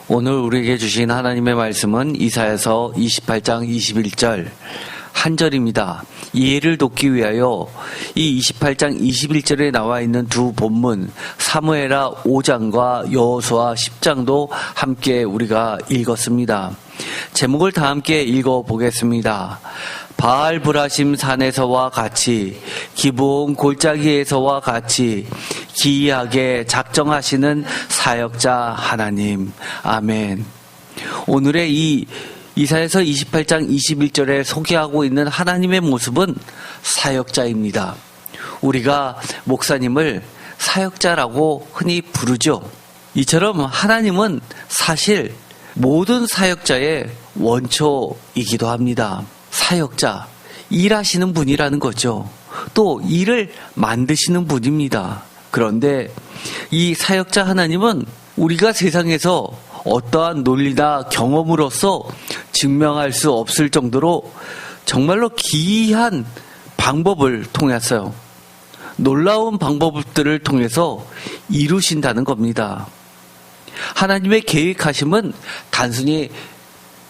오늘 우리에게 주신 하나님의 말씀은 이사야서 28장 21절 한 절입니다. 이해를 돕기 위하여 이 28장 21절에 나와 있는 두 본문 사무엘하 5장과 여호수아 10장도 함께 우리가 읽었습니다. 제목을 다 함께 읽어보겠습니다. 바알 브라심 산에서와 같이 기브온 골짜기에서와 같이 기이하게 작정하시는 사역자 하나님. 아멘. 오늘의 이 이사야서 28장 21절에 소개하고 있는 하나님의 모습은 사역자입니다. 우리가 목사님을 사역자라고 흔히 부르죠. 이처럼 하나님은 사실 모든 사역자의 원초이기도 합니다. 사역자, 일하시는 분이라는 거죠. 또 일을 만드시는 분입니다. 그런데 이 사역자 하나님은 우리가 세상에서 어떠한 논리나 경험으로서 증명할 수 없을 정도로 정말로 기이한 방법을 통해서요. 놀라운 방법들을 통해서 이루신다는 겁니다. 하나님의 계획하심은 단순히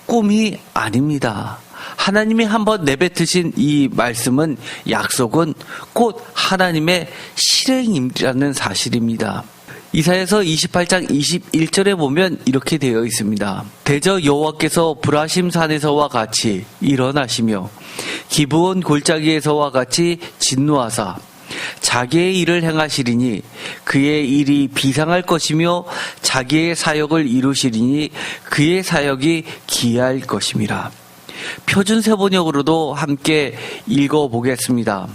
꿈이 아닙니다. 하나님이 한번 내뱉으신 이 말씀은 약속은 곧 하나님의 실행이라는 사실입니다. 이사야서 28장 21절에 보면 이렇게 되어 있습니다. 대저 여호와께서 브라심 산에서와 같이 일어나시며 기브온 골짜기에서와 같이 진노하사 자기의 일을 행하시리니 그의 일이 비상할 것이며 자기의 사역을 이루시리니 그의 사역이 기이할 것임이라. 표준 세번역으로도 함께 읽어보겠습니다.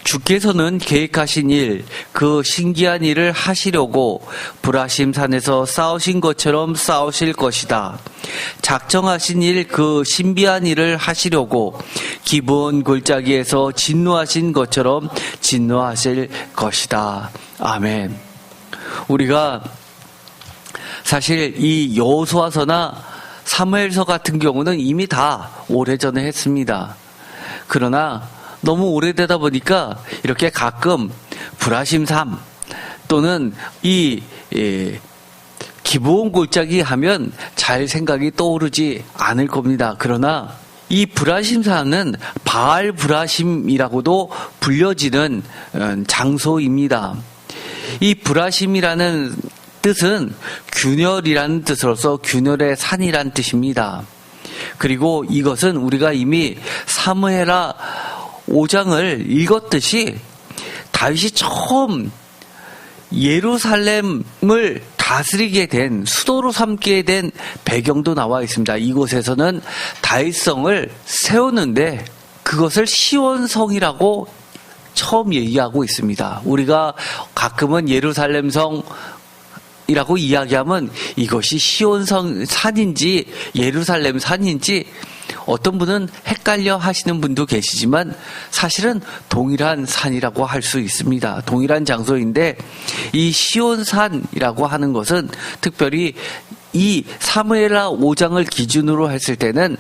주께서는 계획하신 일, 그 신기한 일을 하시려고 브라심 산에서 싸우신 것처럼 싸우실 것이다. 작정하신 일, 그 신비한 일을 하시려고 기브온 골짜기에서 진노하신 것처럼 진노하실 것이다. 아멘. 우리가 사실 이 여호수아서나 사무엘서 같은 경우는 이미 다 오래전에 했습니다. 그러나 너무 오래되다 보니까 이렇게 가끔 브라심 삶 또는 이 기브온 골짜기 하면 잘 생각이 떠오르지 않을 겁니다. 그러나 이 브라심 산은 바알 브라심이라고도 불려지는 장소입니다. 이 브라심이라는 뜻은 균열이라는 뜻으로서 균열의 산이란 뜻입니다. 그리고 이것은 우리가 이미 사무엘하 5장을 읽었듯이 다윗이 처음 예루살렘을 다스리게 된, 수도로 삼게 된 배경도 나와 있습니다. 이곳에서는 다윗성을 세우는데 그것을 시온성이라고 처음 얘기하고 있습니다. 우리가 가끔은 예루살렘성 이라고 이야기하면 이것이 시온성 산인지 예루살렘 산인지 어떤 분은 헷갈려 하시는 분도 계시지만 사실은 동일한 산이라고 할 수 있습니다. 동일한 장소인데 이 시온산이라고 하는 것은 특별히 이 사무엘하 5장을 기준으로 했을 때는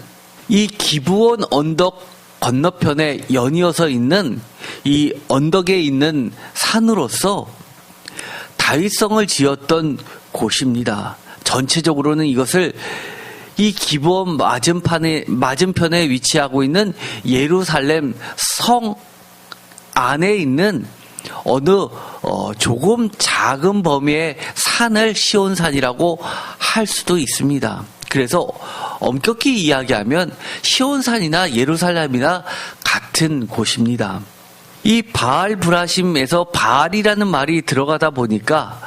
이 기브온 언덕 건너편에 연이어서 있는 이 언덕에 있는 산으로서 다윗성을 지었던 곳입니다. 전체적으로는 이것을 이 기브온 맞은편에 위치하고 있는 예루살렘 성 안에 있는 어느 조금 작은 범위의 산을 시온산이라고 할 수도 있습니다. 그래서 엄격히 이야기하면 시온산이나 예루살렘이나 같은 곳입니다. 이 바알 브라심에서 바알이라는 말이 들어가다 보니까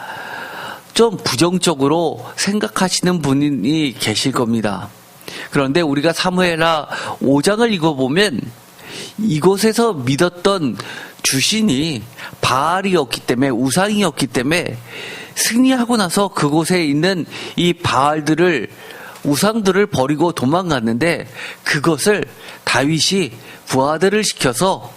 좀 부정적으로 생각하시는 분이 계실 겁니다. 그런데 우리가 사무엘하 5장을 읽어보면 이곳에서 믿었던 주신이 바알이었기 때문에, 우상이었기 때문에 승리하고 나서 그곳에 있는 이 바알들을, 우상들을 버리고 도망갔는데 그것을 다윗이 부하들을 시켜서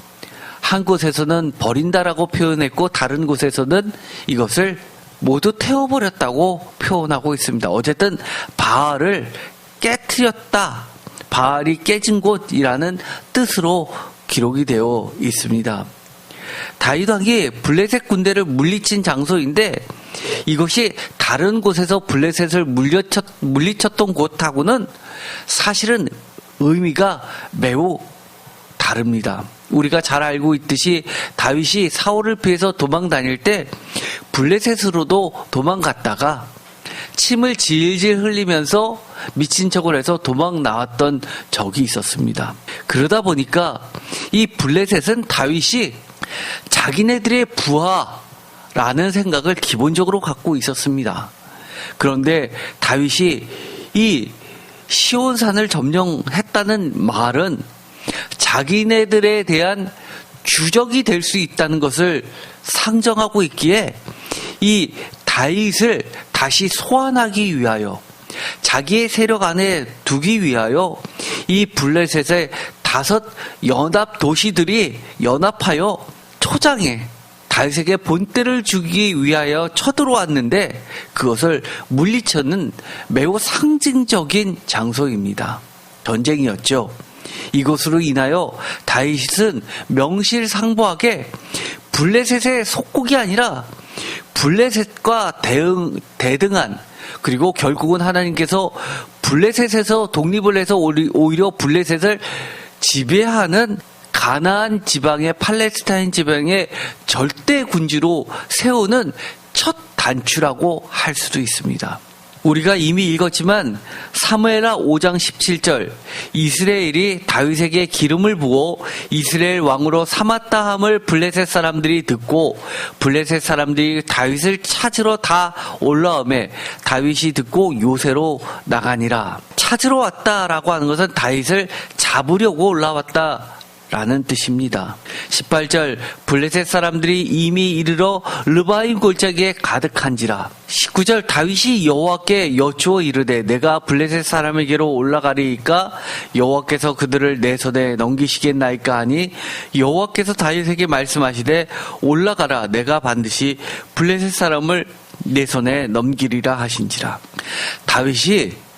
한 곳에서는 버린다라고 표현했고 다른 곳에서는 이것을 모두 태워버렸다고 표현하고 있습니다. 어쨌든 바알을 깨트렸다. 바알이 깨진 곳이라는 뜻으로 기록이 되어 있습니다. 다윗 왕이 블레셋 군대를 물리친 장소인데 이것이 다른 곳에서 블레셋을 물리쳤던 곳하고는 사실은 의미가 매우 다릅니다. 우리가 잘 알고 있듯이 다윗이 사울을 피해서 도망 다닐 때 블레셋으로도 도망갔다가 침을 질질 흘리면서 미친 척을 해서 도망 나왔던 적이 있었습니다. 그러다 보니까 이 블레셋은 다윗이 자기네들의 부하라는 생각을 기본적으로 갖고 있었습니다. 그런데 다윗이 이 시온산을 점령했다는 말은 자기네들에 대한 주적이 될 수 있다는 것을 상정하고 있기에 이 다윗을 다시 소환하기 위하여 자기의 세력 안에 두기 위하여 이 블레셋의 5 연합 도시들이 연합하여 초장에 다윗에게 본때를 주기 위하여 쳐들어왔는데 그것을 물리쳐는 매우 상징적인 장소입니다. 전쟁이었죠. 이것으로 인하여 다윗은 명실상부하게 블레셋의 속국이 아니라 블레셋과 대등한, 그리고 결국은 하나님께서 블레셋에서 독립을 해서 오히려 블레셋을 지배하는 가나안 지방의 팔레스타인 지방의 절대 군주로 세우는 첫 단추라고 할 수도 있습니다. 우리가 이미 읽었지만 사무엘하 5장 17절 이스라엘이 다윗에게 기름을 부어 이스라엘 왕으로 삼았다 함을 블레셋 사람들이 듣고 블레셋 사람들이 다윗을 찾으러 다 올라오매 다윗이 듣고 요새로 나가니라. 찾으러 왔다라고 하는 것은 다윗을 잡으려고 올라왔다 라는 뜻입니다. 18절 블레셋 사람들이 이미 이르러 르바임 골짜기에 가득한지라. 19절 다윗이 여호와께 여쭈어 이르되 내가 블레셋 사람에게로 올라가리이까 여호와께서 그들을 내 손에 넘기시겠나이까 하니 여호와께서 다윗에게 말씀하시되 올라가라 내가 반드시 블레셋 사람을 내 손에 넘기리라 하신지라. 다윗이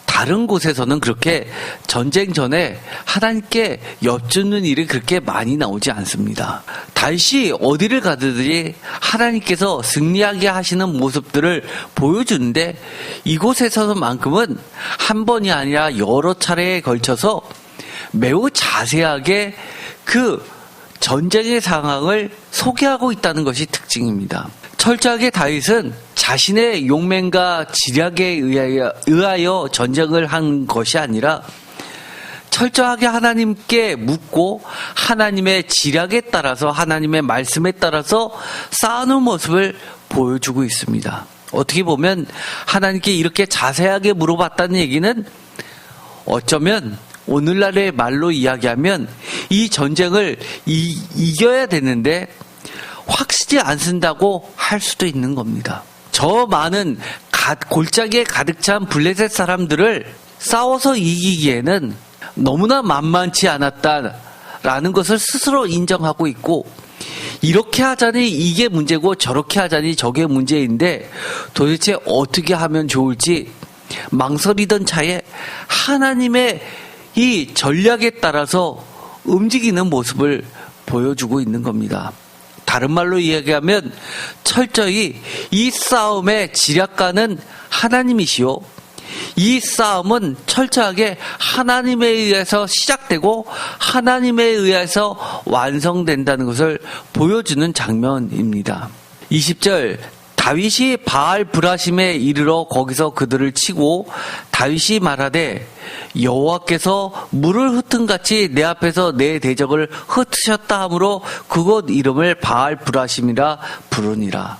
다른 곳에서는 그렇게 전쟁 전에 하나님께 여쭙는 일이 그렇게 많이 나오지 않습니다. 다윗이 어디를 가든지 하나님께서 승리하게 하시는 모습들을 보여주는데 이곳에서만큼은 한 번이 아니라 여러 차례에 걸쳐서 매우 자세하게 그 전쟁의 상황을 소개하고 있다는 것이 특징입니다. 철저하게 다윗은 자신의 용맹과 지략에 의하여 전쟁을 한 것이 아니라 철저하게 하나님께 묻고 하나님의 지략에 따라서 하나님의 말씀에 따라서 싸우는 모습을 보여주고 있습니다. 어떻게 보면 하나님께 이렇게 자세하게 물어봤다는 얘기는 어쩌면 오늘날의 말로 이야기하면 이 전쟁을 이겨야 되는데 확실히 안 쓴다고 할 수도 있는 겁니다. 저 많은 골짜기에 가득 찬 블레셋 사람들을 싸워서 이기기에는 너무나 만만치 않았다라는 것을 스스로 인정하고 있고 이렇게 하자니 이게 문제고 저렇게 하자니 저게 문제인데 도대체 어떻게 하면 좋을지 망설이던 차에 하나님의 이 전략에 따라서 움직이는 모습을 보여주고 있는 겁니다. 다른 말로 이야기하면 철저히 이 싸움의 지략가는 하나님이시오. 이 싸움은 철저하게 하나님에 의해서 시작되고 하나님에 의해서 완성된다는 것을 보여주는 장면입니다. 20절 다윗이 바알 브라심에 이르러 거기서 그들을 치고 다윗이 말하되 여호와께서 물을 흩은같이 내 앞에서 내 대적을 흩으셨다 하므로 그곳 이름을 바알 브라심이라 부르니라.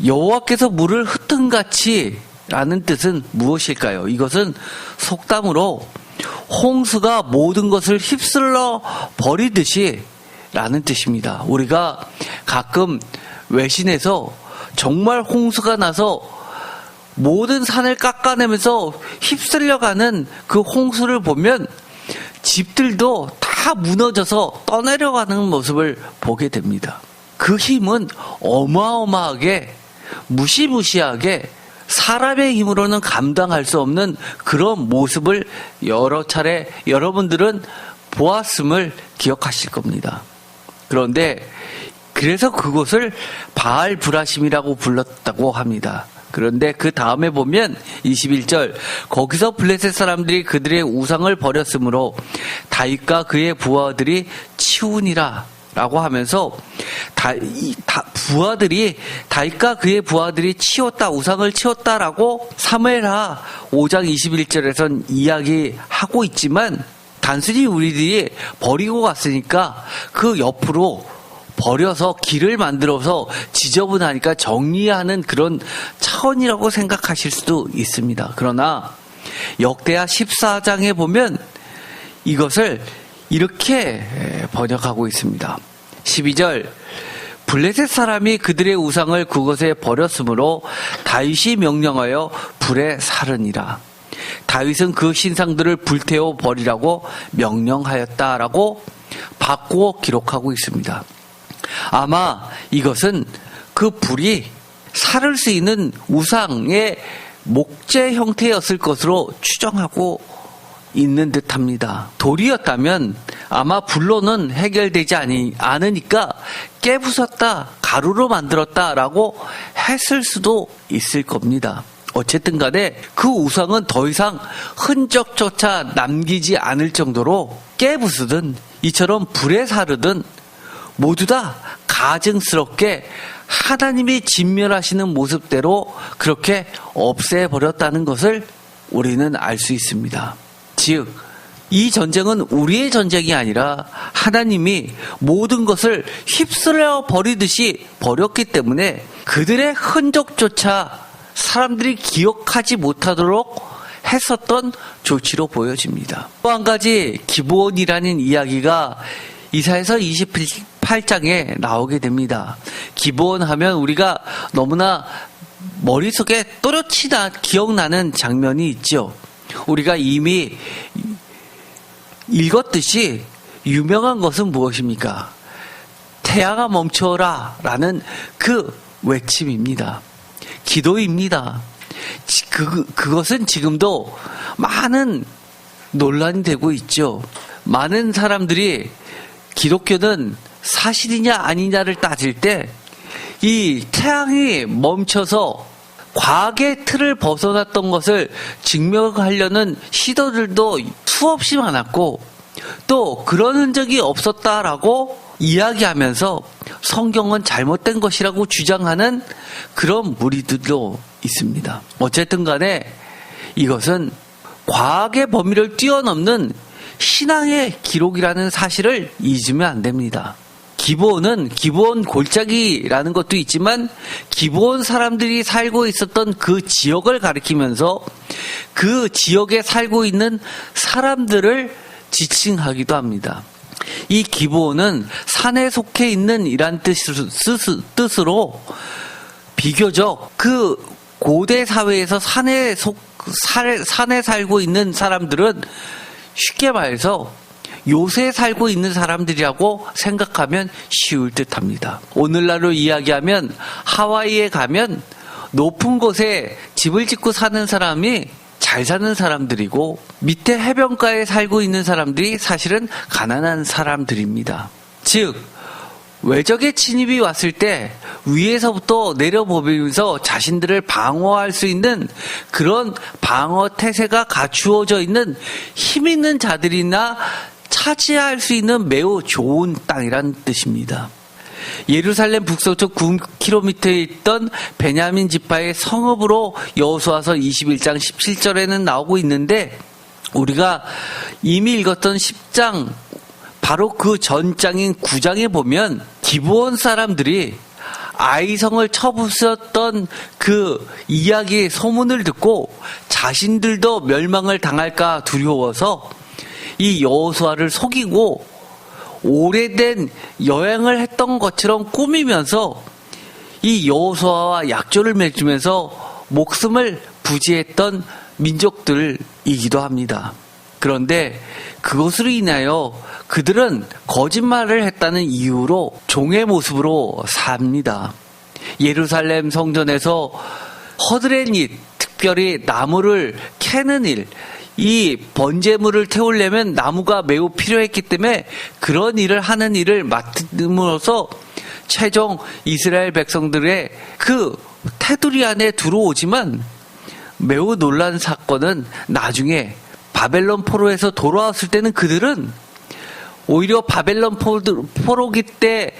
여호와께서 물을 흩은같이 라는 뜻은 무엇일까요? 이것은 속담으로 홍수가 모든 것을 휩쓸러 버리듯이 라는 뜻입니다. 우리가 가끔 외신에서 정말 홍수가 나서 모든 산을 깎아내면서 휩쓸려가는 그 홍수를 보면 집들도 다 무너져서 떠내려가는 모습을 보게 됩니다. 그 힘은 어마어마하게 무시무시하게 사람의 힘으로는 감당할 수 없는 그런 모습을 여러 차례 여러분들은 보았음을 기억하실 겁니다. 그런데 그래서 그곳을 바알 브라심이라고 불렀다고 합니다. 그런데 그 다음에 보면 21절, 거기서 블레셋 사람들이 그들의 우상을 버렸으므로 다윗과 그의 부하들이 치우니라 라고 하면서 다윗과 그의 부하들이 치웠다, 우상을 치웠다라고 사무엘하 5장 21절에선 이야기하고 있지만, 단순히 우리들이 버리고 갔으니까 그 옆으로 버려서 길을 만들어서 지저분하니까 정리하는 그런 차원이라고 생각하실 수도 있습니다. 그러나 역대하 14장에 보면 이것을 이렇게 번역하고 있습니다. 12절, 블레셋 사람이 그들의 우상을 그곳에 버렸으므로 다윗이 명령하여 불에 사르니라. 다윗은 그 신상들을 불태워 버리라고 명령하였다라고 바꾸어 기록하고 있습니다. 아마 이것은 그 불이 사를 수 있는 우상의 목재 형태였을 것으로 추정하고 있는 듯합니다. 돌이었다면 아마 불로는 해결되지 않으니까 깨부쉈다, 가루로 만들었다라고 했을 수도 있을 겁니다. 어쨌든 간에 그 우상은 더 이상 흔적조차 남기지 않을 정도로 깨부수든 이처럼 불에 사르든 모두 다 가증스럽게 하나님이 진멸하시는 모습대로 그렇게 없애버렸다는 것을 우리는 알 수 있습니다. 즉, 이 전쟁은 우리의 전쟁이 아니라 하나님이 모든 것을 휩쓸어 버리듯이 버렸기 때문에 그들의 흔적조차 사람들이 기억하지 못하도록 했었던 조치로 보여집니다. 또 한 가지 기브온이라는 이야기가 이사야서 28장에 나오게 됩니다. 기브온 하면 우리가 너무나 머릿속에 또렷이 기억나는 장면이 있죠. 우리가 이미 읽었듯이 유명한 것은 무엇입니까? 태양아 멈춰라 라는 그 외침입니다. 기도입니다. 그것은 지금도 많은 논란이 되고 있죠. 많은 사람들이 기독교는 사실이냐 아니냐를 따질 때 이 태양이 멈춰서 과학의 틀을 벗어났던 것을 증명하려는 시도들도 수없이 많았고, 또 그런 흔적이 없었다라고 이야기하면서 성경은 잘못된 것이라고 주장하는 그런 무리들도 있습니다. 어쨌든 간에 이것은 과학의 범위를 뛰어넘는 신앙의 기록이라는 사실을 잊으면 안 됩니다. 기브온은 기브온 골짜기라는 것도 있지만 기브온 사람들이 살고 있었던 그 지역을 가리키면서 그 지역에 살고 있는 사람들을 지칭하기도 합니다. 이 기브온은 산에 속해 있는 이란 뜻으로 비교적 그 고대 사회에서 산에 살고 있는 사람들은 쉽게 말해서 요새 살고 있는 사람들이라고 생각하면 쉬울 듯합니다. 오늘날로 이야기하면 하와이에 가면 높은 곳에 집을 짓고 사는 사람이 잘 사는 사람들이고, 밑에 해변가에 살고 있는 사람들이 사실은 가난한 사람들입니다. 즉, 외적의 침입이 왔을 때 위에서부터 내려보면서 자신들을 방어할 수 있는 그런 방어 태세가 갖추어져 있는 힘 있는 자들이나 차지할 수 있는 매우 좋은 땅이란 뜻입니다. 예루살렘 북서쪽 9km에 있던 베냐민 지파의 성읍으로 여호수아서 21장 17절에는 나오고 있는데, 우리가 이미 읽었던 10장 바로 그 전장인 9장에 보면 기브온 사람들이 아이성을 쳐부수었던 그 이야기의 소문을 듣고 자신들도 멸망을 당할까 두려워서 이 여호수아를 속이고 오래된 여행을 했던 것처럼 꾸미면서 이 여호수아와 약조를 맺으면서 목숨을 부지했던 민족들이기도 합니다. 그런데 그것으로 인하여 그들은 거짓말을 했다는 이유로 종의 모습으로 삽니다. 예루살렘 성전에서 허드렛 일, 특별히 나무를 캐는 일, 이 번제물을 태우려면 나무가 매우 필요했기 때문에 그런 일을 하는 일을 맡음으로써 최종 이스라엘 백성들의 그 테두리 안에 들어오지만 매우 놀라운 사건은 나중에 바벨론 포로에서 돌아왔을 때는 그들은 오히려 바벨론 포로기 때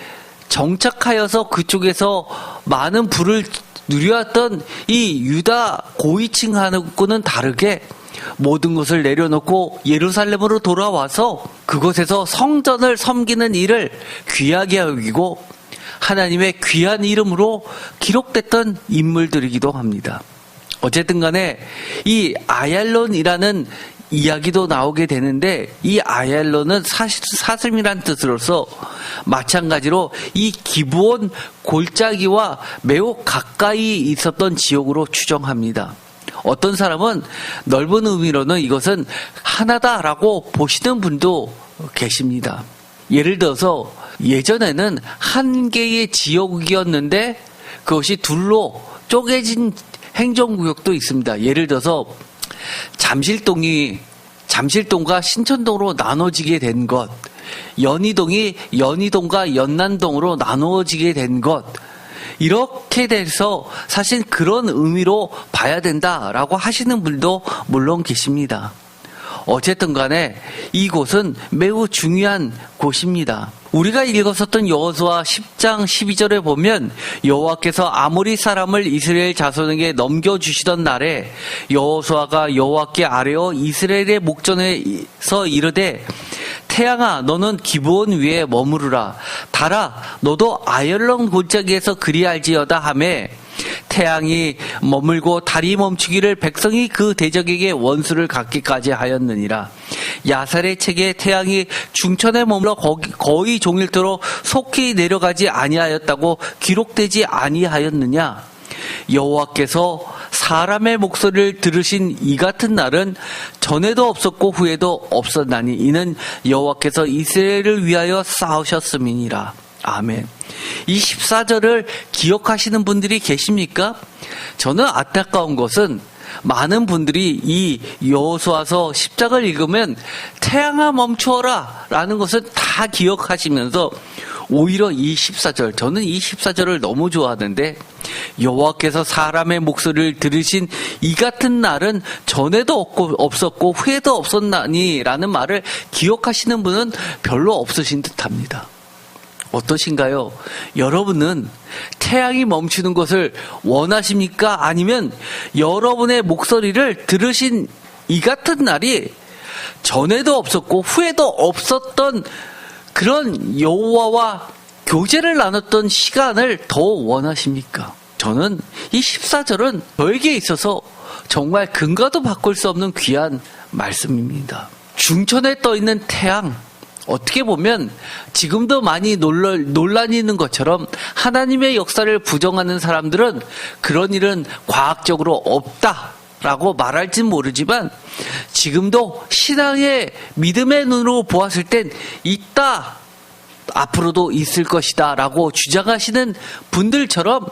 정착하여서 그쪽에서 많은 부를 누려왔던 이 유다 고위층하고는 다르게 모든 것을 내려놓고 예루살렘으로 돌아와서 그곳에서 성전을 섬기는 일을 귀하게 여기고 하나님의 귀한 이름으로 기록됐던 인물들이기도 합니다. 어쨌든 간에 이 아얄론이라는 이야기도 나오게 되는데 이 아얄론은 사슴이란 뜻으로서 마찬가지로 이 기브온 골짜기와 매우 가까이 있었던 지역으로 추정합니다. 어떤 사람은 넓은 의미로는 이것은 하나다라고 보시는 분도 계십니다. 예를 들어서 예전에는 한 개의 지역이었는데 그것이 둘로 쪼개진 행정구역도 있습니다. 예를 들어서 잠실동과 신천동으로 나눠지게 된 것, 연희동이 연희동과 연남동으로 나누어지게 된 것, 이렇게 돼서 사실 그런 의미로 봐야 된다라고 하시는 분도 물론 계십니다. 어쨌든 간에 이곳은 매우 중요한 곳입니다. 우리가 읽었었던 여호수아 10장 12절에 보면 여호와께서 아모리 사람을 이스라엘 자손에게 넘겨주시던 날에 여호수아가 여호와께 아뢰어 이스라엘의 목전에서 이르되 태양아 너는 기브온 위에 머무르라 달아 너도 아얄론 골짜기에서 그리할지어다 하매 태양이 머물고 달이 멈추기를 백성이 그 대적에게 원수를 갖기까지 하였느니라. 야살의 책에 태양이 중천에 머물러 거의 종일토록 속히 내려가지 아니하였다고 기록되지 아니하였느냐. 여호와께서 사람의 목소리를 들으신 이 같은 날은 전에도 없었고 후에도 없었나니 이는 여호와께서 이스라엘을 위하여 싸우셨음이니라. 아멘. 이 14절을 기억하시는 분들이 계십니까? 저는 안타까운 것은 많은 분들이 이 여호수아서 10장을 읽으면 태양아 멈추어라 라는 것을 다 기억하시면서 오히려 이 14절, 저는 이 14절을 너무 좋아하는데 여호와께서 사람의 목소리를 들으신 이 같은 날은 전에도 없었고 후에도 없었나니 라는 말을 기억하시는 분은 별로 없으신 듯합니다. 어떠신가요? 여러분은 태양이 멈추는 것을 원하십니까? 아니면 여러분의 목소리를 들으신 이 같은 날이 전에도 없었고 후에도 없었던 그런 여호와와 교제를 나눴던 시간을 더 원하십니까? 저는 이 14절은 저에게 있어서 정말 근거도 바꿀 수 없는 귀한 말씀입니다. 중천에 떠 있는 태양, 어떻게 보면 지금도 많이 논란이 있는 것처럼 하나님의 역사를 부정하는 사람들은 그런 일은 과학적으로 없다라고 말할진 모르지만 지금도 신앙의 믿음의 눈으로 보았을 땐 있다, 앞으로도 있을 것이다 라고 주장하시는 분들처럼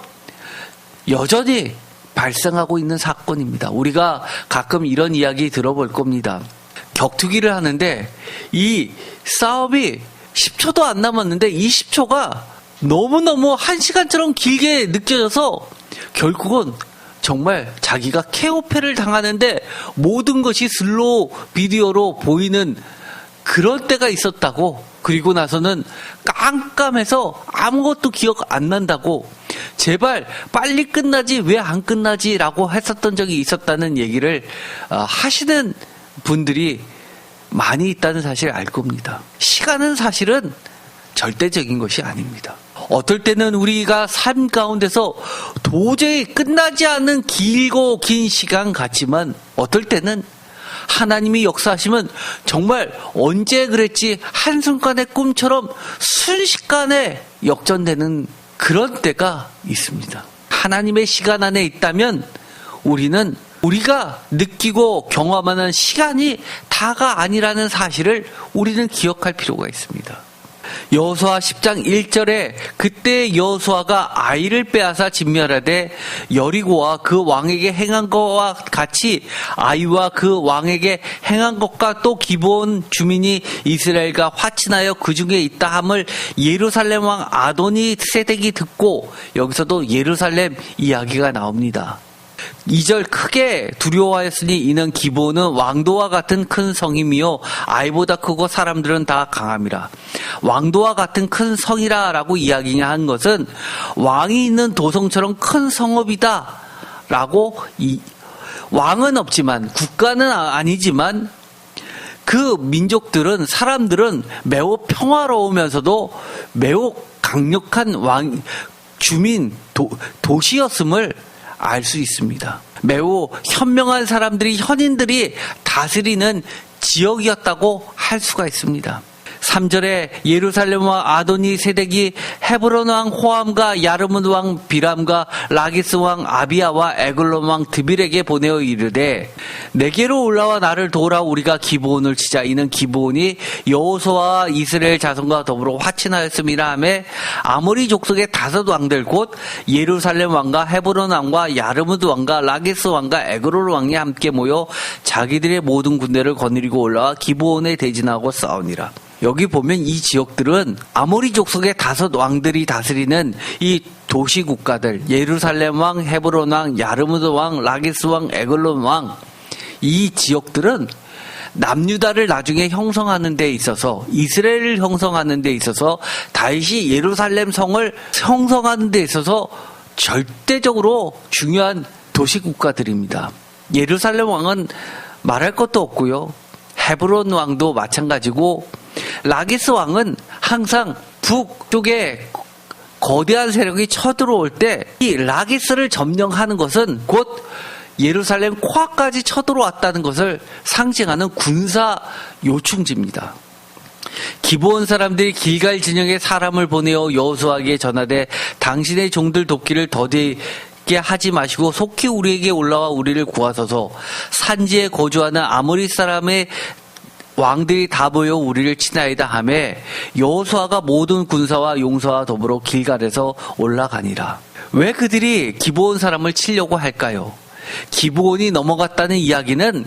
여전히 발생하고 있는 사건입니다. 우리가 가끔 이런 이야기 들어볼 겁니다. 격투기를 하는데 이 싸움이 10초도 안 남았는데 이 10초가 너무너무 1시간처럼 길게 느껴져서 결국은 정말 자기가 KO패를 당하는데 모든 것이 슬로우 비디오로 보이는 그런 때가 있었다고, 그리고 나서는 깜깜해서 아무것도 기억 안 난다고, 제발 빨리 끝나지 왜 안 끝나지 라고 했었던 적이 있었다는 얘기를 하시는 분들이 많이 있다는 사실을 알 겁니다. 시간은 사실은 절대적인 것이 아닙니다. 어떨 때는 우리가 삶 가운데서 도저히 끝나지 않는 길고 긴 시간 같지만 어떨 때는 하나님이 역사하시면 정말 언제 그랬지 한순간의 꿈처럼 순식간에 역전되는 그런 때가 있습니다. 하나님의 시간 안에 있다면 우리는 우리가 느끼고 경험하는 시간이 다가 아니라는 사실을 우리는 기억할 필요가 있습니다. 여호수아 10장 1절에 그때 여호수아가 아이를 빼앗아 진멸하되 여리고와 그 왕에게 행한 것과 같이 아이와 그 왕에게 행한 것과 또 기브온 주민이 이스라엘과 화친하여 그 중에 있다 함을 예루살렘 왕 아도니 세덱이 듣고, 여기서도 예루살렘 이야기가 나옵니다. 2절 크게 두려워하였으니 이는 기브온은 왕도와 같은 큰 성임이요 아이보다 크고 사람들은 다 강함이라. 왕도와 같은 큰 성이라 라고 이야기한 것은 왕이 있는 도성처럼 큰 성읍이다 라고, 왕은 없지만 국가는 아니지만 그 민족들은, 사람들은 매우 평화로우면서도 매우 강력한 주민 도시였음을 알 수 있습니다. 매우 현명한 사람들이, 현인들이 다스리는 지역이었다고 할 수가 있습니다. 3절에 예루살렘 왕 아도니 세덱이 헤브론 왕 호암과 야르문 왕 비람과 라기스 왕 아비야와 에글론 왕 드빌에게 보내어 이르되 내게로 올라와 나를 도우라. 우리가 기브온을 치자. 이는 기브온이 여호수아와 이스라엘 자손과 더불어 화친하였음이라 하매 아모리 족속의 5 왕들 곧 예루살렘 왕과 헤브론 왕과 야르문 왕과 라기스 왕과 에글론 왕이 함께 모여 자기들의 모든 군대를 거느리고 올라와 기브온에 대진하고 싸우니라. 여기 보면 이 지역들은 아모리 족속의 5 왕들이 다스리는 이 도시 국가들, 예루살렘 왕, 헤브론 왕, 야르무드 왕, 라기스 왕, 에글론 왕, 이 지역들은 남유다를 나중에 형성하는 데 있어서, 이스라엘을 형성하는 데 있어서, 다윗이 예루살렘 성을 형성하는 데 있어서 절대적으로 중요한 도시 국가들입니다. 예루살렘 왕은 말할 것도 없고요. 헤브론 왕도 마찬가지고, 라기스 왕은 항상 북쪽에 거대한 세력이 쳐들어올 때 이 라기스를 점령하는 것은 곧 예루살렘 코앞까지 쳐들어왔다는 것을 상징하는 군사 요충지입니다. 기브온 사람들이 길갈 진영에 사람을 보내어 여호수아에게 전하되 당신의 종들 돕기를 더디게 하지 마시고 속히 우리에게 올라와 우리를 구하소서. 산지에 거주하는 아모리 사람의 왕들이 다 모여 우리를 치나이다 하매 여호수아가 모든 군사와 용사와 더불어 길갈에서 올라가니라. 왜 그들이 기브온 사람을 치려고 할까요? 기브온이 넘어갔다는 이야기는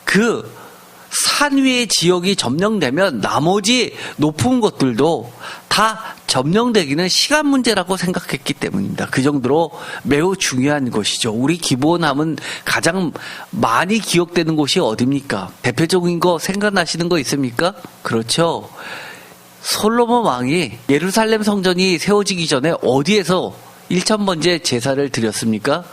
그 산 위의 지역이 점령되면 나머지 높은 곳들도 다 점령되기는 시간 문제라고 생각했기 때문입니다. 그 정도로 매우 중요한 것이죠. 우리 기브온 하면 가장 많이 기억되는 곳이 어디입니까? 대표적인 거 생각나시는 거 있습니까? 그렇죠. 솔로몬 왕이 예루살렘 성전이 세워지기 전에 어디에서 1000번째 제사를 드렸습니까?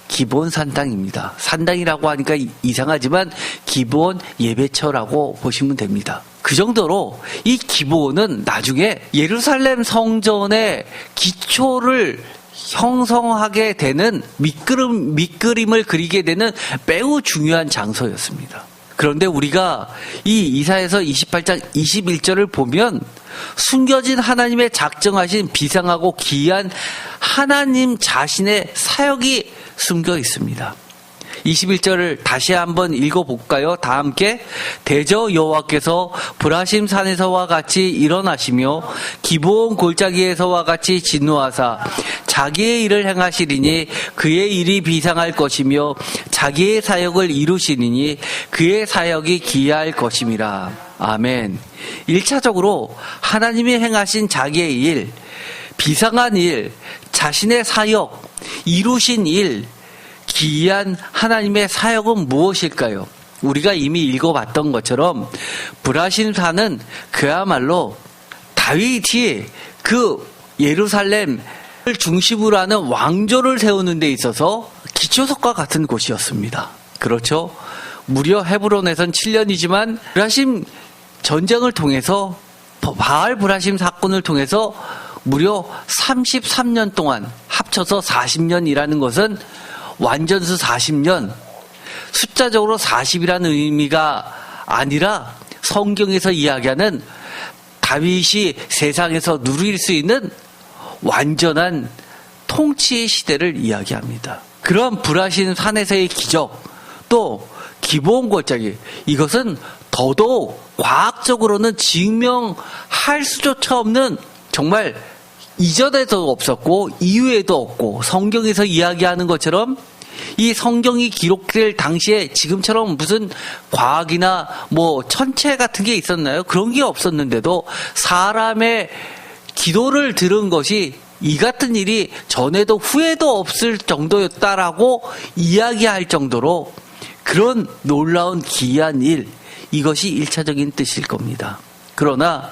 기브온 산당입니다. 산당이라고 하니까 이상하지만 기브온 예배처라고 보시면 됩니다. 그 정도로 이 기브온은 나중에 예루살렘 성전의 기초를 형성하게 되는 밑그림을 그리게 되는 매우 중요한 장소였습니다. 그런데 우리가 이 이사야서 28장 21절을 보면 숨겨진 하나님의 작정하신 비상하고 기이한 하나님 자신의 사역이 숨겨 있습니다. 21절을 다시 한번 읽어볼까요? 다 함께. 대저 여호와께서 브라심 산에서와 같이 일어나시며 기브온 골짜기에서와 같이 진노하사 자기의 일을 행하시리니 그의 일이 비상할 것이며 자기의 사역을 이루시리니 그의 사역이 기이할 것임이라. 아멘. 1차적으로 하나님이 행하신 자기의 일, 비상한 일, 자신의 사역, 이루신 일, 기이한 하나님의 사역은 무엇일까요? 우리가 이미 읽어봤던 것처럼 브라심산은 그야말로 다윗이 그 예루살렘을 중심으로 하는 왕조를 세우는 데 있어서 기초석과 같은 곳이었습니다. 그렇죠? 무려 헤브론에선 7년이지만 브라심 전쟁을 통해서, 바알 브라심 사건을 통해서 무려 33년 동안 합쳐서 40년이라는 것은 완전수 40년, 숫자적으로 40이라는 의미가 아니라 성경에서 이야기하는 다윗이 세상에서 누릴 수 있는 완전한 통치의 시대를 이야기합니다. 그런 브라심 산에서의 기적, 또 기브온 골짜기, 이것은 더더욱 과학적으로는 증명할 수조차 없는 정말 이전에도 없었고 이후에도 없고 성경에서 이야기하는 것처럼 이 성경이 기록될 당시에 지금처럼 무슨 과학이나 뭐 천체 같은 게 있었나요? 그런 게 없었는데도 사람의 기도를 들은 것이 이 같은 일이 전에도 후에도 없을 정도였다라고 이야기할 정도로 그런 놀라운 기이한 일, 이것이 1차적인 뜻일 겁니다. 그러나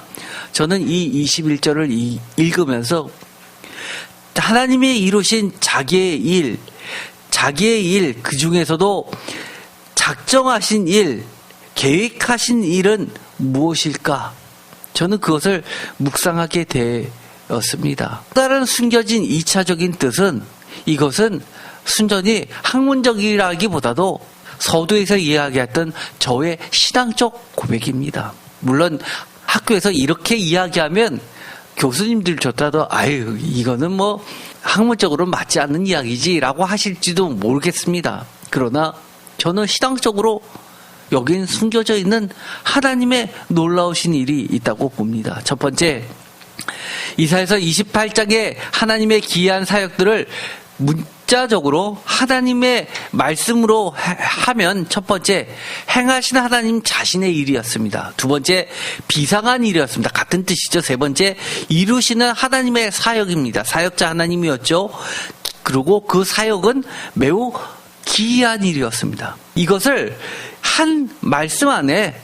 저는 이 21절을 읽으면서 하나님이 이루신 자기의 일, 그 중에서도 작정하신 일, 계획하신 일은 무엇일까? 저는 그것을 묵상하게 되었습니다. 다른 숨겨진 2차적인 뜻은, 이것은 순전히 학문적이라기보다도 서두에서 이야기했던 저의 신앙적 고백입니다. 물론 학교에서 이렇게 이야기하면 교수님들조차도 아유 이거는 뭐 학문적으로 맞지 않는 이야기지라고 하실지도 모르겠습니다. 그러나 저는 신앙적으로 여긴 숨겨져 있는 하나님의 놀라우신 일이 있다고 봅니다. 첫 번째, 이사야서 28장에 하나님의 기이한 사역들을 문자적으로 하나님의 말씀으로 하면 첫 번째, 행하신 하나님 자신의 일이었습니다. 두 번째, 비상한 일이었습니다. 같은 뜻이죠. 세 번째, 이루시는 하나님의 사역입니다. 사역자 하나님이었죠. 그리고 그 사역은 매우 기이한 일이었습니다. 이것을 한 말씀 안에,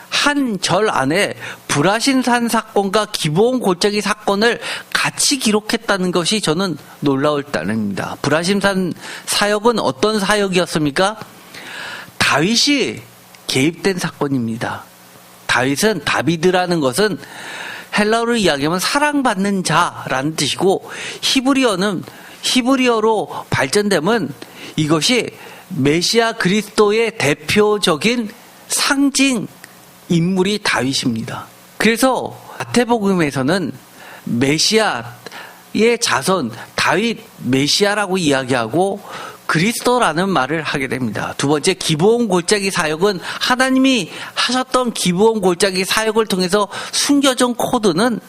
한 절 안에 불화신산 사건과 기브온 골짜기 사건을 같이 기록했다는 것이 저는 놀라울 따름입니다. 불화신산 사역은 어떤 사역이었습니까? 다윗이 개입된 사건입니다. 다윗은, 다비드라는 것은 헬라어로 이야기하면 사랑받는 자라는 뜻이고, 히브리어로 발전되면 이것이 메시아 그리스도의 대표적인 상징 인물이 다윗입니다. 그래서 마태복음에서는 메시아의 자손 다윗 메시아라고 이야기하고 그리스도라는 말을 하게 됩니다. 두 번째, 기브온 골짜기 사역은 하나님이 하셨던 기브온 골짜기 사역을 통해서 숨겨진 코드는,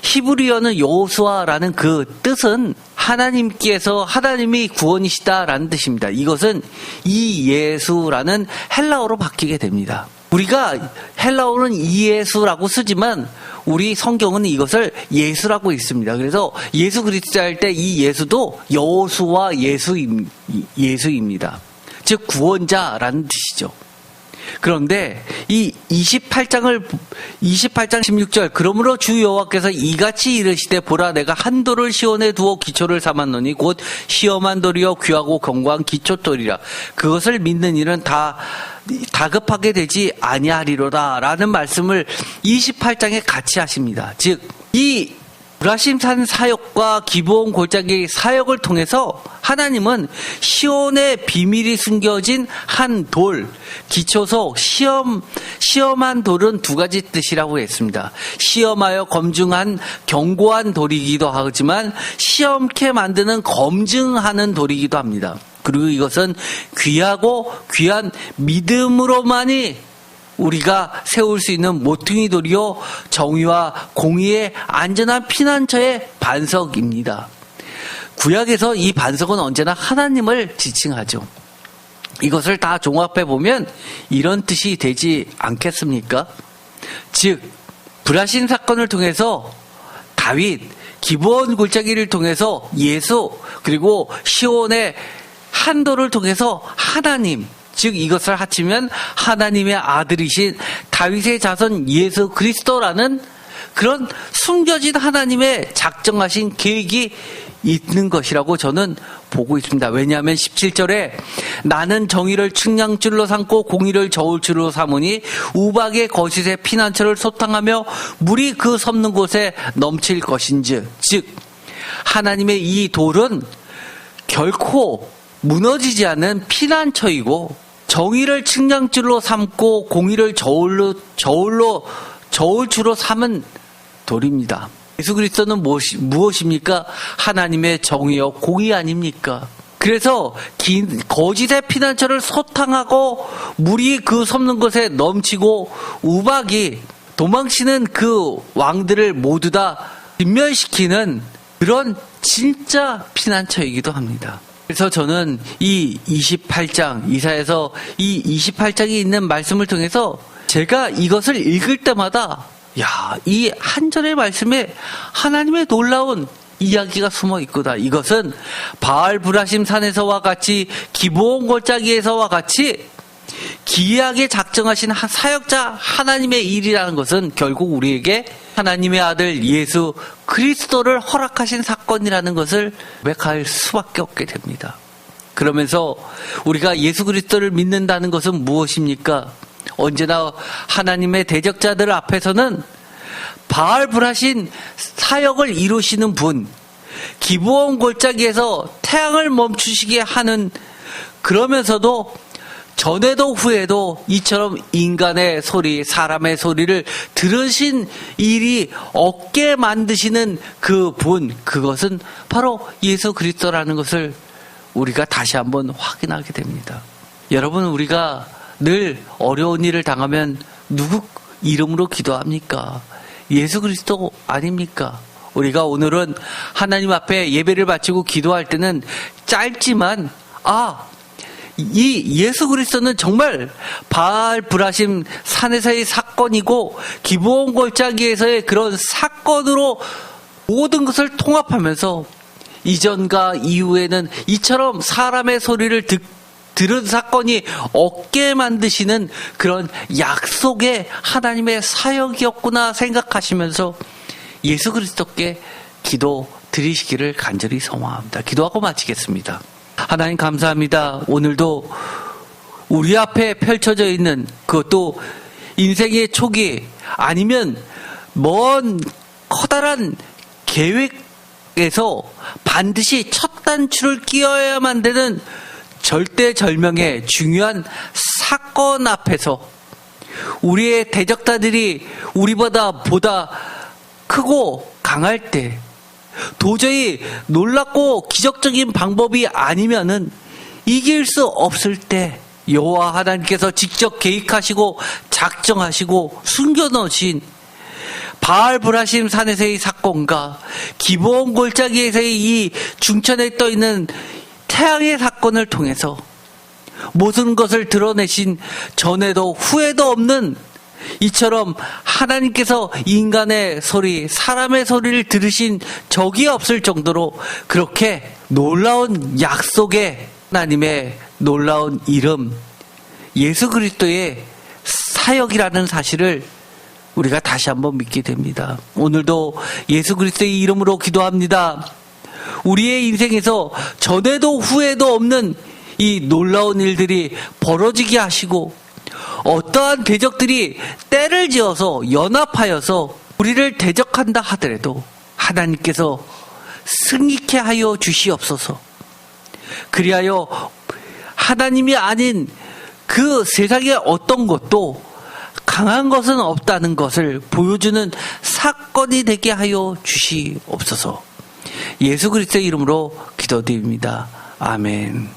히브리어는 여호수아라는 그 뜻은 하나님이 구원이시다라는 뜻입니다. 이것은 이예수라는 헬라어로 바뀌게 됩니다. 우리가 헬라어는 이예수라고 쓰지만 우리 성경은 이것을 예수라고 있습니다. 그래서 예수 그리스도 할 때 이 예수도 여호수아 예수입니다. 즉 구원자라는 뜻이죠. 그런데 이 28장 16절, 그러므로 주 여호와께서 이같이 이르시되 보라 내가 한 돌을 시온에 두어 기초를 삼았노니 곧 시험한 돌이요 귀하고 견고한 기초돌이라 그것을 믿는 이는 다 다급하게 되지 아니하리로다 라는 말씀을 28장에 같이 하십니다. 즉 이 불화심산 사역과 기브온 골짜기 사역을 통해서 하나님은 시온의 비밀이 숨겨진 한 돌, 기초석, 시험한 돌은 두 가지 뜻이라고 했습니다. 시험하여 검증한 견고한 돌이기도 하지만 시험케 만드는 검증하는 돌이기도 합니다. 그리고 이것은 귀하고 귀한 믿음으로만이 우리가 세울 수 있는 모퉁이 돌이요 정의와 공의의 안전한 피난처의 반석입니다. 구약에서 이 반석은 언제나 하나님을 지칭하죠. 이것을 다 종합해 보면 이런 뜻이 되지 않겠습니까? 즉 불화신 사건을 통해서 다윗, 기브온 골짜기를 통해서 예수, 그리고 시온의 한 돌을 통해서 하나님, 즉 이것을 합치면 하나님의 아들이신 다윗의 자손 예수 그리스도라는 그런 숨겨진 하나님의 작정하신 계획이 있는 것이라고 저는 보고 있습니다. 왜냐하면 17절에 나는 정의를 측량줄로 삼고 공의를 저울줄로 삼으니 우박의 거짓의 피난처를 소탕하며 물이 그 섭는 곳에 넘칠 것인즉, 즉 하나님의 이 돌은 결코 무너지지 않는 피난처이고 정의를 측량줄로 삼고 공의를 저울줄로 삼은 돌입니다. 예수 그리스도는 무엇입니까? 하나님의 정의요 공의 아닙니까? 그래서 거짓의 피난처를 소탕하고 물이 그 섭는 곳에 넘치고 우박이 도망치는 그 왕들을 모두 다 진멸시키는 그런 진짜 피난처이기도 합니다. 그래서 저는 이 28장, 이사야서 이 28장이 있는 말씀을 통해서 제가 이것을 읽을 때마다 이 한 절의 말씀에 하나님의 놀라운 이야기가 숨어 있구나. 이것은 바알 브라심 산에서와 같이 기브온 골짜기에서와 같이 기이하게 작정하신 사역자 하나님의 일이라는 것은 결국 우리에게 하나님의 아들 예수 그리스도를 허락하신 사건이라는 것을 고백할 수밖에 없게 됩니다. 그러면서 우리가 예수 그리스도를 믿는다는 것은 무엇입니까? 언제나 하나님의 대적자들 앞에서는 바알불하신 사역을 이루시는 분, 기브온 골짜기에서 태양을 멈추시게 하는, 그러면서도 전에도 후에도 이처럼 인간의 소리, 사람의 소리를 들으신 일이 없게 만드시는 그 분, 그것은 바로 예수 그리스도라는 것을 우리가 다시 한번 확인하게 됩니다. 여러분, 우리가 늘 어려운 일을 당하면 누구 이름으로 기도합니까? 예수 그리스도 아닙니까? 우리가 오늘은 하나님 앞에 예배를 바치고 기도할 때는 짧지만 이 예수 그리스도는 정말 바알 브라심 산에서의 사건이고 기브온 골짜기에서의 그런 사건으로 모든 것을 통합하면서 이전과 이후에는 이처럼 사람의 소리를 들은 사건이 없게 만드시는 그런 약속의 하나님의 사역이었구나 생각하시면서 예수 그리스도께 기도 드리시기를 간절히 소망합니다. 기도하고 마치겠습니다. 하나님 감사합니다. 오늘도 우리 앞에 펼쳐져 있는, 그것도 인생의 초기 아니면 먼 커다란 계획에서 반드시 첫 단추를 끼워야만 되는 절대절명의 중요한 사건 앞에서 우리의 대적자들이 우리보다 크고 강할 때, 도저히 놀랍고 기적적인 방법이 아니면은 이길 수 없을 때 여호와 하나님께서 직접 계획하시고 작정하시고 숨겨놓으신 바알 브라심 산에서의 사건과 기브온 골짜기에서의 이 중천에 떠있는 태양의 사건을 통해서 모든 것을 드러내신 전에도 후에도 없는, 이처럼 하나님께서 인간의 소리, 사람의 소리를 들으신 적이 없을 정도로 그렇게 놀라운 약속의 하나님의 놀라운 이름 예수 그리스도의 사역이라는 사실을 우리가 다시 한번 믿게 됩니다. 오늘도 예수 그리스도의 이름으로 기도합니다. 우리의 인생에서 전에도 후에도 없는 이 놀라운 일들이 벌어지게 하시고, 어떠한 대적들이 때를 지어서 연합하여서 우리를 대적한다 하더라도 하나님께서 승리케 하여 주시옵소서. 그리하여 하나님이 아닌 그 세상의 어떤 것도 강한 것은 없다는 것을 보여주는 사건이 되게 하여 주시옵소서. 예수 그리스도의 이름으로 기도드립니다. 아멘.